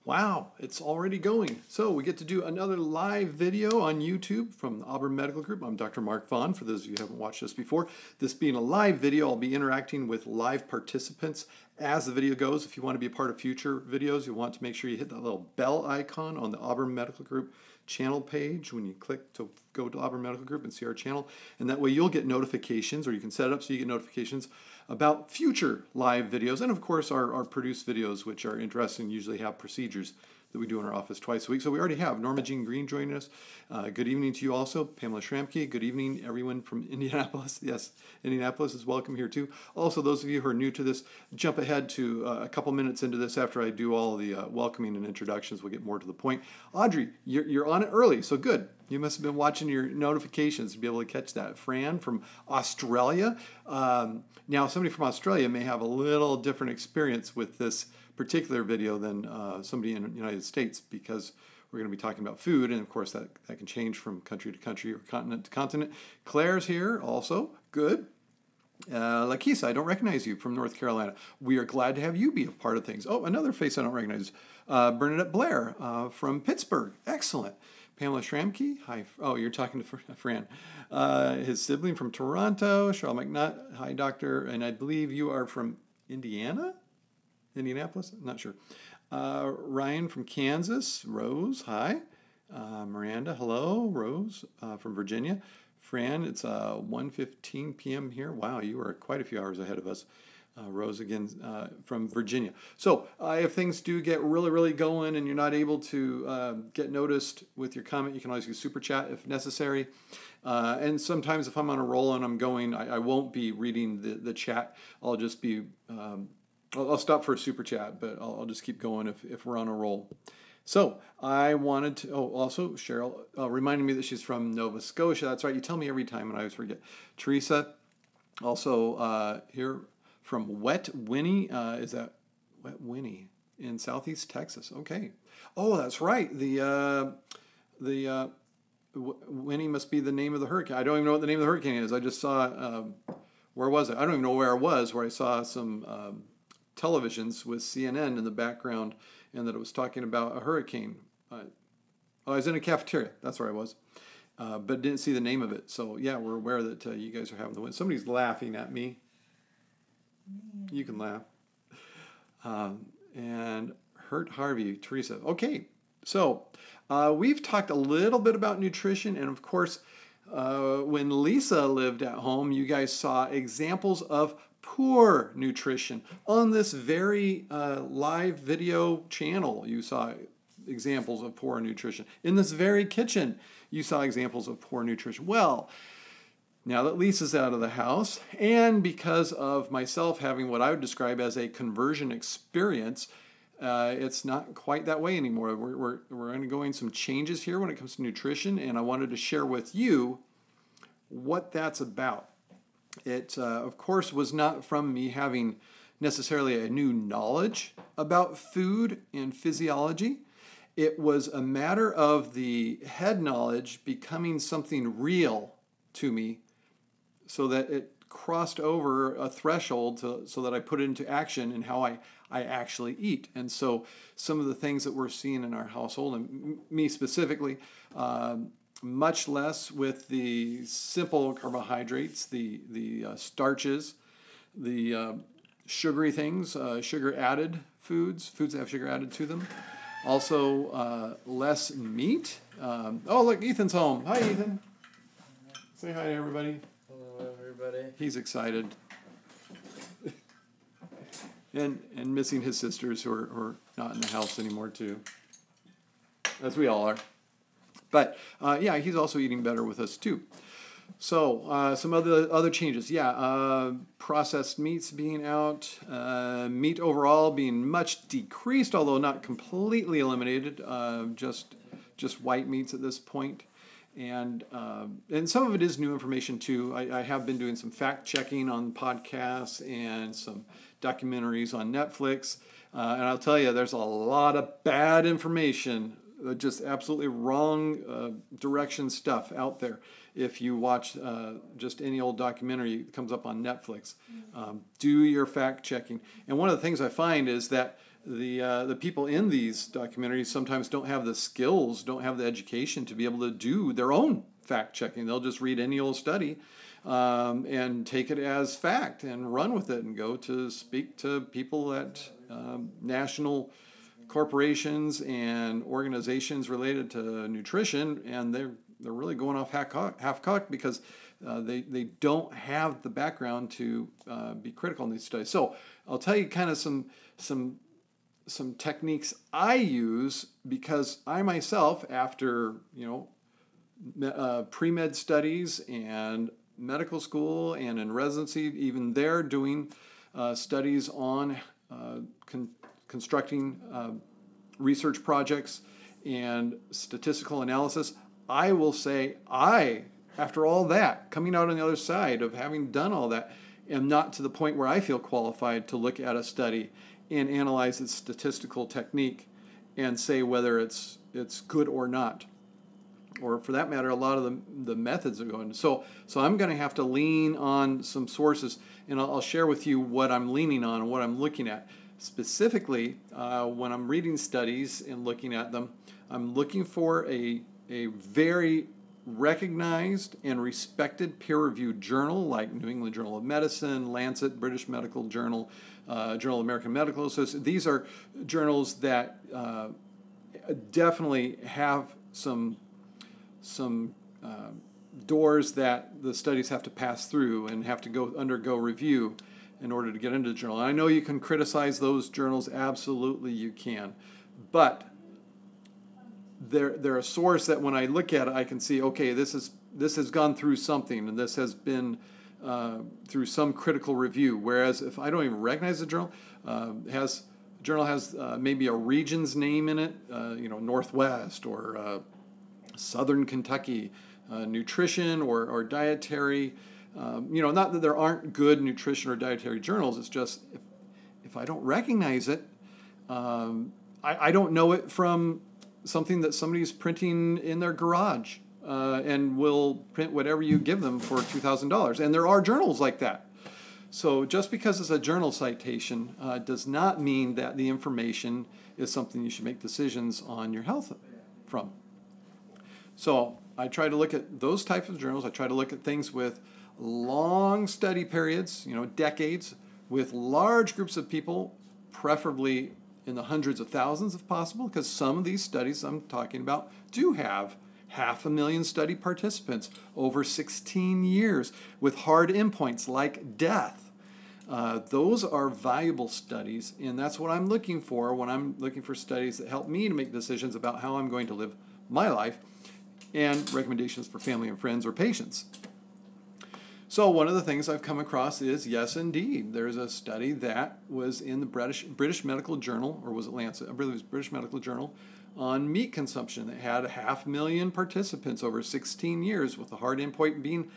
Wow, it's already going. So we get to do another live video on YouTube from the Auburn Medical Group. I'm Dr. Mark Vaughan, for those of you who haven't watched this before. This being a live video, I'll be interacting with live participants as the video goes. If you want to be a part of future videos, you want to make sure you hit that little bell icon on the Auburn Medical Group channel page when you click to go to Auburn Medical Group and see our channel. And that way you'll get notifications, or you can set it up so you get notifications about future live videos. And of course our produced videos, which are interesting, usually have procedures that we do in our office twice a week. So we already have Norma Jean Green joining us. Good evening to you also. Pamela Schramke. Good evening, everyone from Indianapolis. Yes, Indianapolis is welcome here too. Also, those of you who are new to this, jump ahead to a couple minutes into this after I do all the welcoming and introductions. We'll get more to the point. Audrey, you're on it early, so good. You must have been watching your notifications to be able to catch that. Fran from Australia. Now, somebody from Australia may have a little different experience with this particular video than somebody in the United States, because we're going to be talking about food, and of course that can change from country to country or continent to continent. Claire's here also. Good. Lakisa, I don't recognize you, from North Carolina. We are glad to have you be a part of things. Oh, another face I don't recognize. Bernadette Blair from Pittsburgh. Excellent. Pamela Schramke. Hi. Oh, you're talking to Fran. His sibling from Toronto. Cheryl McNutt. Hi, doctor. And I believe you are from Indiana? Indianapolis? I'm not sure. Ryan from Kansas. Rose, hi. Miranda, hello. Rose from Virginia. Fran, it's 1:15 p.m. here. Wow, you are quite a few hours ahead of us. Rose again from Virginia. So if things do get really going and you're not able to get noticed with your comment, you can always use Super Chat if necessary. And sometimes if I'm on a roll and I'm going, I won't be reading the chat. I'll just be... I'll stop for a Super Chat, but I'll just keep going if we're on a roll. So I wanted to, also Cheryl reminding me that she's from Nova Scotia. That's right, you tell me every time and I always forget. Teresa, also here from Wet Winnie. Is that Wet Winnie in Southeast Texas? Okay. Oh, that's right. The Winnie must be the name of the hurricane. I don't even know what the name of the hurricane is. I just saw, where was it? I don't even know where I was, where I saw some... televisions with CNN in the background, and that it was talking about a hurricane. I was in a cafeteria. That's where I was, but didn't see the name of it. So yeah, we're aware that you guys are having the win. Somebody's laughing at me. You can laugh. And Hurt Harvey, Teresa. Okay, so we've talked a little bit about nutrition, and of course, when Lisa lived at home, you guys saw examples of poor nutrition. On this very live video channel, you saw examples of poor nutrition. In this very kitchen, you saw examples of poor nutrition. Well, now that Lisa's out of the house, and because of myself having what I would describe as a conversion experience, it's not quite that way anymore. We're undergoing some changes here when it comes to nutrition, and I wanted to share with you what that's about. It, of course, was not from me having necessarily a new knowledge about food and physiology. It was a matter of the head knowledge becoming something real to me, so that it crossed over a threshold so that I put it into action in how I actually eat. And so some of the things that we're seeing in our household, and me specifically, much less with the simple carbohydrates, the starches, the sugary things, sugar-added foods that have sugar added to them. Also, less meat. Oh, look, Ethan's home. Hi, Ethan. Say hi to everybody. Hello, everybody. He's excited. and missing his sisters who are not in the house anymore, too. As we all are. But, yeah, he's also eating better with us, too. So, some other changes. Yeah, processed meats being out. Meat overall being much decreased, although not completely eliminated. Just white meats at this point. And some of it is new information, too. I have been doing some fact-checking on podcasts and some documentaries on Netflix. And I'll tell you, there's a lot of bad information, just absolutely wrong direction stuff out there. If you watch just any old documentary that comes up on Netflix, do your fact checking. And one of the things I find is that the people in these documentaries sometimes don't have the skills, don't have the education to be able to do their own fact checking. They'll just read any old study and take it as fact and run with it and go to speak to people at national corporations and organizations related to nutrition, and they're really going off half-cocked because they don't have the background to be critical in these studies. So I'll tell you kind of some techniques I use, because I myself, after pre-med studies and medical school and in residency, even there doing studies on constructing research projects and statistical analysis, I will say after all that, coming out on the other side of having done all that, am not to the point where I feel qualified to look at a study and analyze its statistical technique and say whether it's good or not. Or for that matter, a lot of the methods are going. So I'm going to have to lean on some sources, and I'll share with you what I'm leaning on and what I'm looking at. Specifically, when I'm reading studies and looking at them, I'm looking for a very recognized and respected peer-reviewed journal like New England Journal of Medicine, Lancet, British Medical Journal, Journal of American Medical Association. These are journals that definitely have some doors that the studies have to pass through and have to undergo review in order to get into the journal. And I know you can criticize those journals, absolutely you can, but they're a source that when I look at it, I can see, okay, this has gone through something, and this has been through some critical review. Whereas if I don't even recognize the journal, journal has maybe a region's name in it, Northwest or Southern Kentucky, nutrition or dietary. Not that there aren't good nutrition or dietary journals. It's just if I don't recognize it, I don't know it from something that somebody's printing in their garage and will print whatever you give them for $2,000. And there are journals like that. So just because it's a journal citation does not mean that the information is something you should make decisions on your health from. So I try to look at those types of journals. I try to look at things with long study periods, decades, with large groups of people, preferably in the hundreds of thousands if possible, because some of these studies I'm talking about do have 500,000 study participants over 16 years with hard endpoints like death. Those are valuable studies, and that's what I'm looking for when I'm looking for studies that help me to make decisions about how I'm going to live my life and recommendations for family and friends or patients. So one of the things I've come across is, yes, indeed, there's a study that was in the British Medical Journal, or was it Lancet? I believe it was British Medical Journal, on meat consumption that had 500,000 participants over 16 years with the hard endpoint being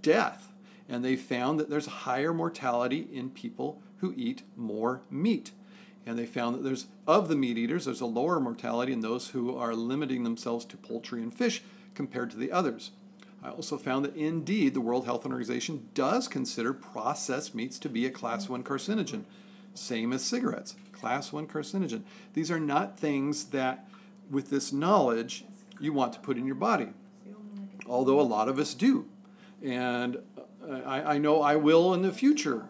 death. And they found that there's higher mortality in people who eat more meat. And they found that of the meat eaters, there's a lower mortality in those who are limiting themselves to poultry and fish compared to the others. I also found that indeed the World Health Organization does consider processed meats to be a class 1 carcinogen. Same as cigarettes, class 1 carcinogen. These are not things that, with this knowledge, you want to put in your body, although a lot of us do. And I know I will in the future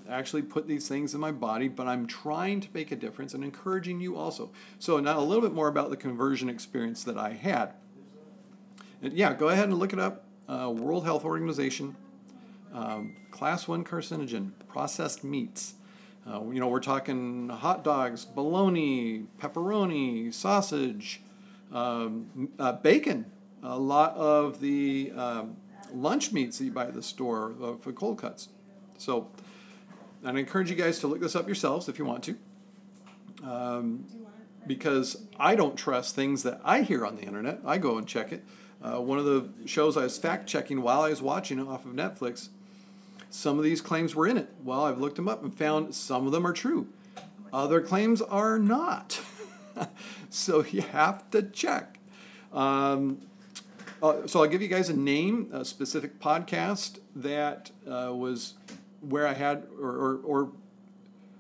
actually put these things in my body, but I'm trying to make a difference and encouraging you also. So now a little bit more about the conversion experience that I had. And yeah, go ahead and look it up. World Health Organization, class 1 carcinogen, processed meats. We're talking hot dogs, bologna, pepperoni, sausage, bacon. A lot of the lunch meats that you buy at the store for cold cuts. So I'd encourage you guys to look this up yourselves if you want to. Because I don't trust things that I hear on the internet. I go and check it. One of the shows I was fact-checking while I was watching it off of Netflix, some of these claims were in it. Well, I've looked them up and found some of them are true. Other claims are not. So you have to check. So I'll give you guys a name, a specific podcast that was where I had, or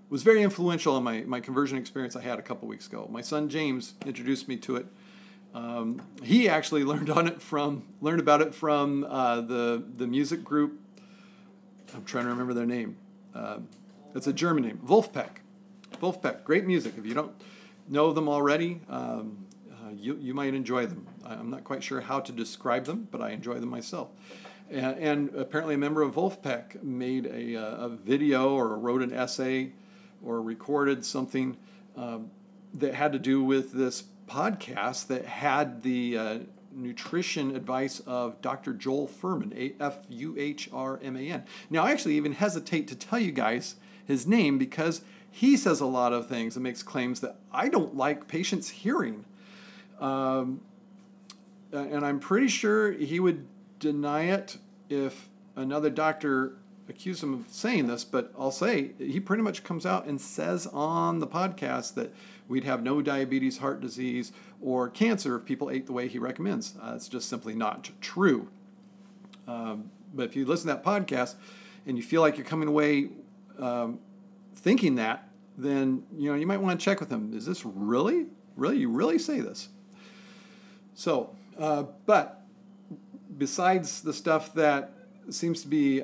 was very influential in my conversion experience I had a couple weeks ago. My son James introduced me to it. He actually learned about it from the music group. I'm trying to remember their name. It's a German name, Wolfpack. Wolfpack, great music. If you don't know them already, you might enjoy them. I'm not quite sure how to describe them, but I enjoy them myself. And apparently a member of Wolfpack made a video or wrote an essay or recorded something that had to do with this podcast that had the nutrition advice of Dr. Joel Fuhrman, Fuhrman. Now, I actually even hesitate to tell you guys his name because he says a lot of things and makes claims that I don't like patients hearing. And I'm pretty sure he would deny it if another doctor accused him of saying this, but I'll say he pretty much comes out and says on the podcast that we'd have no diabetes, heart disease, or cancer if people ate the way he recommends. It's just simply not true. But if you listen to that podcast and you feel like you're coming away thinking that, then you might want to check with him. Is this really? You really say this? So, but besides the stuff that seems to be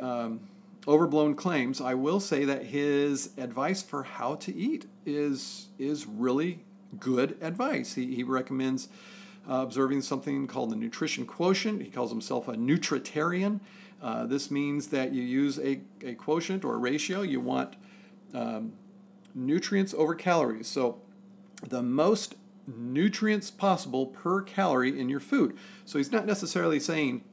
overblown claims, I will say that his advice for how to eat is really good advice. He recommends observing something called the nutrition quotient. He calls himself a nutritarian. This means that you use a quotient or a ratio. You want nutrients over calories. So the most nutrients possible per calorie in your food. So he's not necessarily saying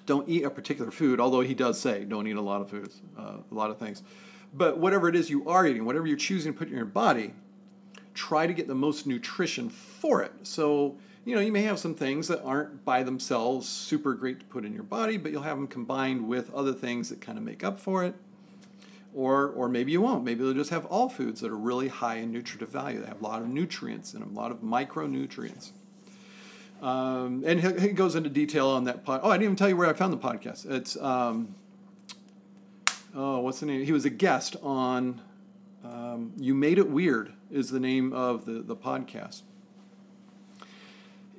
don't eat a particular food, although he does say don't eat a lot of foods, a lot of things. But whatever it is you are eating, whatever you're choosing to put in your body, try to get the most nutrition for it. So, you may have some things that aren't by themselves super great to put in your body, but you'll have them combined with other things that kind of make up for it. Or maybe you won't. Maybe you'll just have all foods that are really high in nutritive value. They have a lot of nutrients in them, a lot of micronutrients. And he goes into detail on that pod. Oh, I didn't even tell you where I found the podcast. It's, what's the name? He was a guest on You Made It Weird is the name of the podcast.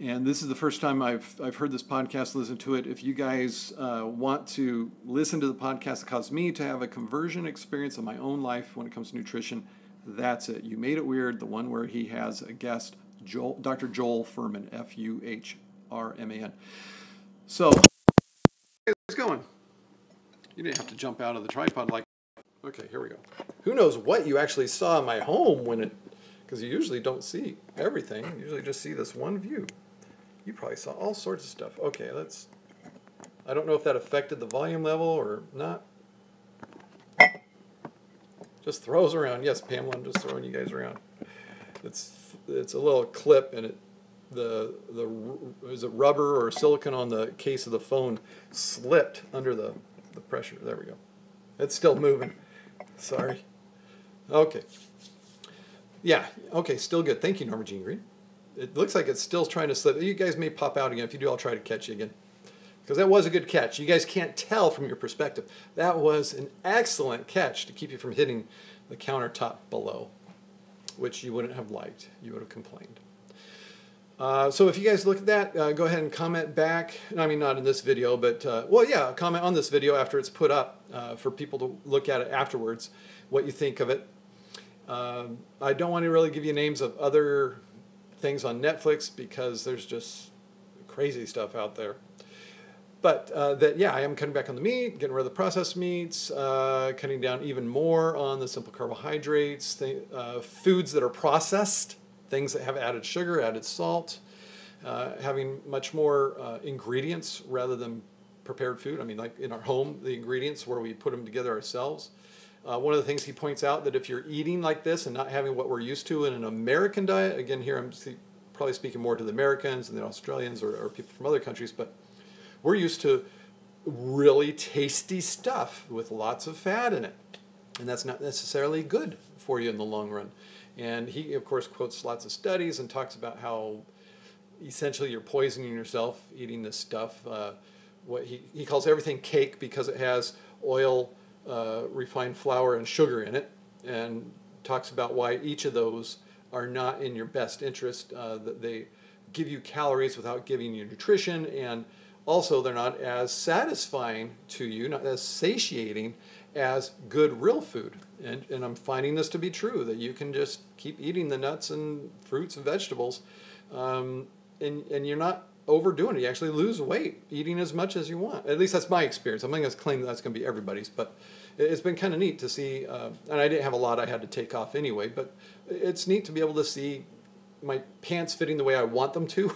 And this is the first time I've heard this podcast, listened to it. If you guys want to listen to the podcast that caused me to have a conversion experience in my own life when it comes to nutrition, that's it. You Made It Weird, the one where he has a guest, Dr. Joel Fuhrman, Fuhrman. So, it's going. You didn't have to jump out of the tripod like... Okay, here we go. Who knows what you actually saw in my home because you usually don't see everything. You usually just see this one view. You probably saw all sorts of stuff. Okay, I don't know if that affected the volume level or not. Just throws around. Yes, Pamela, I'm just throwing you guys around. It's a little clip, and is it rubber or silicone on the case of the phone slipped under the pressure. There we go. It's still moving. Sorry. Okay. Yeah. Okay. Still good. Thank you, Norma Jean Green. It looks like it's still trying to slip. You guys may pop out again. If you do, I'll try to catch you again. Because that was a good catch. You guys can't tell from your perspective. That was an excellent catch to keep you from hitting the countertop below, which you wouldn't have liked. You would have complained. So if you guys look at that, go ahead and comment back. I mean, not in this video, but, comment on this video after it's put up for people to look at it afterwards, what you think of it. I don't want to really give you names of other things on Netflix because there's just crazy stuff out there. But I am cutting back on the meat, getting rid of the processed meats, cutting down even more on the simple carbohydrates, foods that are processed, things that have added sugar, added salt, having much more ingredients rather than prepared food. I mean, like in our home, the ingredients where we put them together ourselves. One of the things he points out that if you're eating like this and not having what we're used to in an American diet, again, here I'm probably speaking more to the Americans and the Australians or people from other countries, but we're used to really tasty stuff with lots of fat in it. And that's not necessarily good for you in the long run. And he, of course, quotes lots of studies and talks about how essentially you're poisoning yourself eating this stuff. What he calls everything cake because it has oil, refined flour, and sugar in it. And talks about why each of those are not in your best interest, that they give you calories without giving you nutrition, and also they're not as satisfying to you, not as satiating as good real food. And I'm finding this to be true, that you can just keep eating the nuts and fruits and vegetables, and you're not overdoing it. You actually lose weight eating as much as you want. At least that's my experience. I'm not going to claim that's going to be everybody's, but it's been kind of neat to see, and I didn't have a lot I had to take off anyway, but it's neat to be able to see my pants fitting the way I want them to,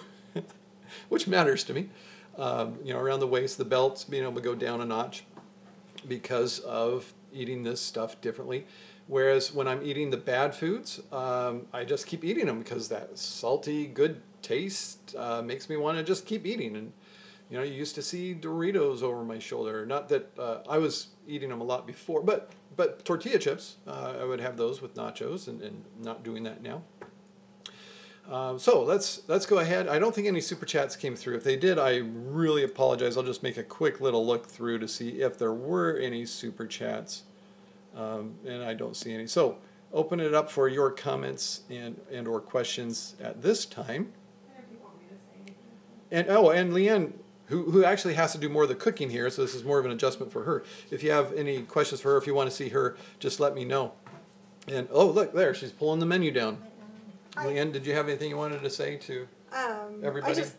which matters to me. Around the waist, the belts, being able to go down a notch because of eating this stuff differently. Whereas when I'm eating the bad foods, I just keep eating them because that salty, good taste makes me want to just keep eating. And you used to see Doritos over my shoulder. Not that I was eating them a lot before, but tortilla chips, I would have those with nachos, and not doing that now. So let's go ahead. I don't think any super chats came through. If they did, I really apologize. I'll just make a quick little look through to see if there were any super chats, and I don't see any. So open it up for your comments and or questions at this time. And if you want me to say anything. And LeeAnn, who actually has to do more of the cooking here, so this is more of an adjustment for her. If you have any questions for her, if you want to see her, just let me know. And oh, look there, she's pulling the menu down. LeeAnn, did you have anything you wanted to say to everybody? I just,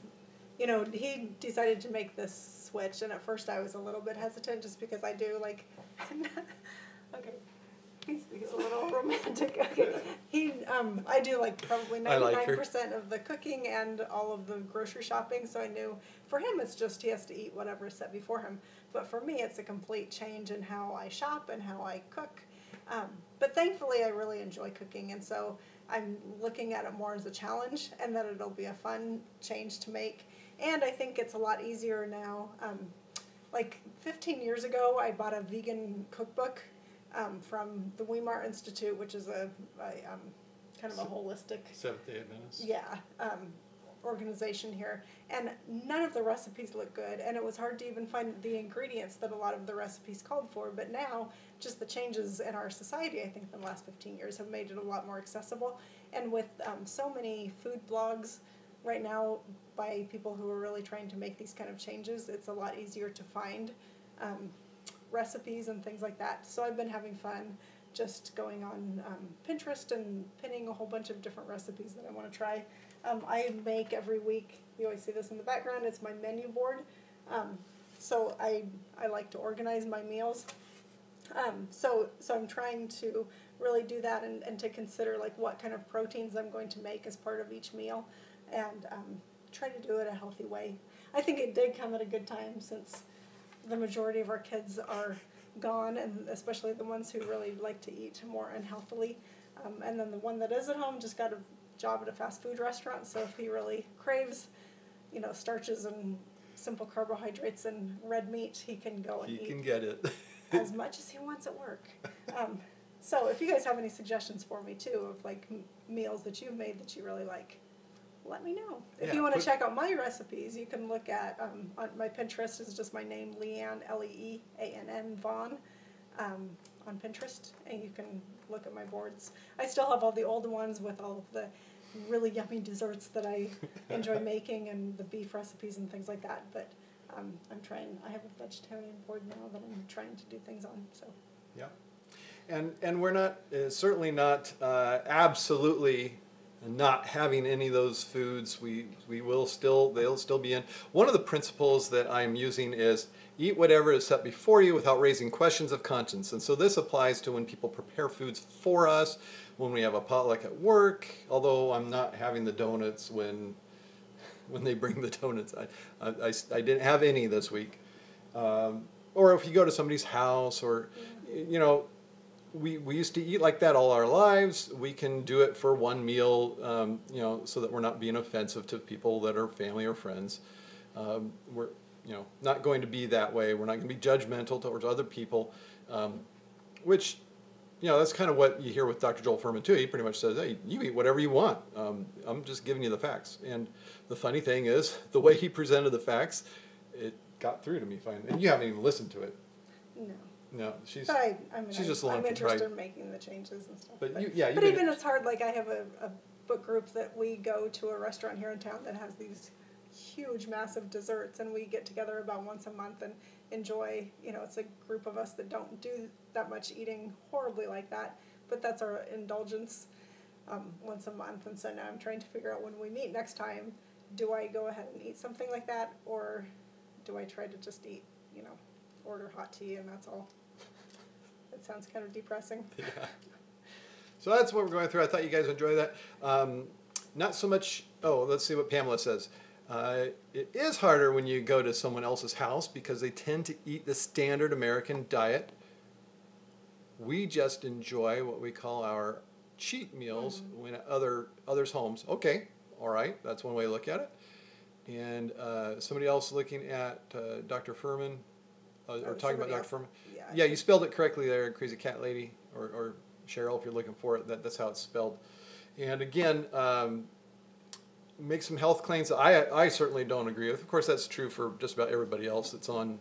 he decided to make this switch, and at first I was a little bit hesitant just because I do like, okay, he's a little romantic. Okay, I do like probably 99% of the cooking and all of the grocery shopping, so I knew for him it's just he has to eat whatever is set before him. But for me, it's a complete change in how I shop and how I cook. But thankfully, I really enjoy cooking, and so I'm looking at it more as a challenge, and that it'll be a fun change to make. And I think it's a lot easier now. Like 15 years ago, I bought a vegan cookbook from the Weimar Institute, which is a kind of a holistic Seventh-day Adventist. Yeah, organization here, and none of the recipes look good, and it was hard to even find the ingredients that a lot of the recipes called for. But now, just the changes in our society, I think, in the last 15 years have made it a lot more accessible. And with so many food blogs right now by people who are really trying to make these kind of changes, it's a lot easier to find recipes and things like that. So I've been having fun just going on Pinterest and pinning a whole bunch of different recipes that I want to try. I make every week, you always see this in the background, it's my menu board. So I like to organize my meals. So I'm trying to really do that and to consider like what kind of proteins I'm going to make as part of each meal, and try to do it a healthy way. I think it did come at a good time since the majority of our kids are gone, and especially the ones who really like to eat more unhealthily. And then the one that is at home just got a job at a fast food restaurant, so if he really craves, starches and simple carbohydrates and red meat, he can go and eat. He can get it. As much as he wants at work. So if you guys have any suggestions for me too of like meals that you've made that you really like, let me know. If you want to check out my recipes, you can look at on my Pinterest is just my name, LeeAnn, LeeAnn Vaughan, on Pinterest, and you can look at my boards. I still have all the old ones with all of the really yummy desserts that I enjoy making and the beef recipes and things like that. But I'm trying. I have a vegetarian board now that I'm trying to do things on. So. Yeah, and we're not certainly not absolutely not having any of those foods. They'll still be in. One of the principles that I'm using is eat whatever is set before you without raising questions of conscience. And so this applies to when people prepare foods for us, when we have a potluck at work, although I'm not having the donuts when they bring the donuts. I didn't have any this week. Or if you go to somebody's house, or, we used to eat like that all our lives. We can do it for one meal, so that we're not being offensive to people that are family or friends. We're, not going to be that way. We're not going to be judgmental towards other people, which, that's kind of what you hear with Dr. Joel Fuhrman too. He pretty much says, hey, you eat whatever you want. I'm just giving you the facts. And the funny thing is, the way he presented the facts, it got through to me finally. And you haven't even listened to it. No. No, she's But I mean, she's just the one I'm who interested tried. in making the changes and stuff. But you but made even it. it's hard. Like I have a book group that we go to a restaurant here in town that has these huge, massive desserts, and we get together about once a month and enjoy. You know, it's a group of us that don't do that much eating horribly like that, but that's our indulgence once a month. And so now I'm trying to figure out when we meet next time, do I go ahead and eat something like that, or do I try to just eat, you know, order hot tea and that's all? It sounds kind of depressing. Yeah. So that's what we're going through. I thought you guys would enjoy that. Not so much, oh, let's see what Pamela says. It is harder when you go to someone else's house because they tend to eat the standard American diet. We just enjoy what we call our cheat meals when at others' homes. Okay, all right, that's one way to look at it. And somebody else looking at Dr. Fuhrman, or talking about Dr. Fuhrman. Yeah, you spelled it correctly there, Crazy Cat Lady, or Cheryl, if you're looking for it. That's how it's spelled. And again, make some health claims that I certainly don't agree with. Of course, that's true for just about everybody else that's on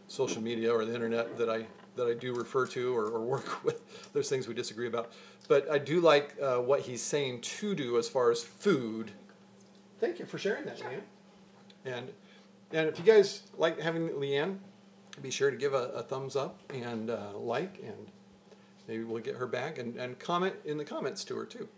social media or the internet that I do refer to or work with. There's things we disagree about. But I do like what he's saying to do as far as food. Thank you for sharing that, LeeAnn. And if you guys like having LeeAnn, be sure to give a thumbs up and like, and maybe we'll get her back and comment in the comments to her too.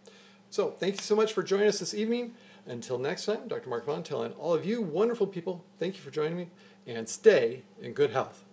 So thank you so much for joining us this evening. Until next time, Dr. Mark Vaughan telling all of you wonderful people, thank you for joining me, and stay in good health.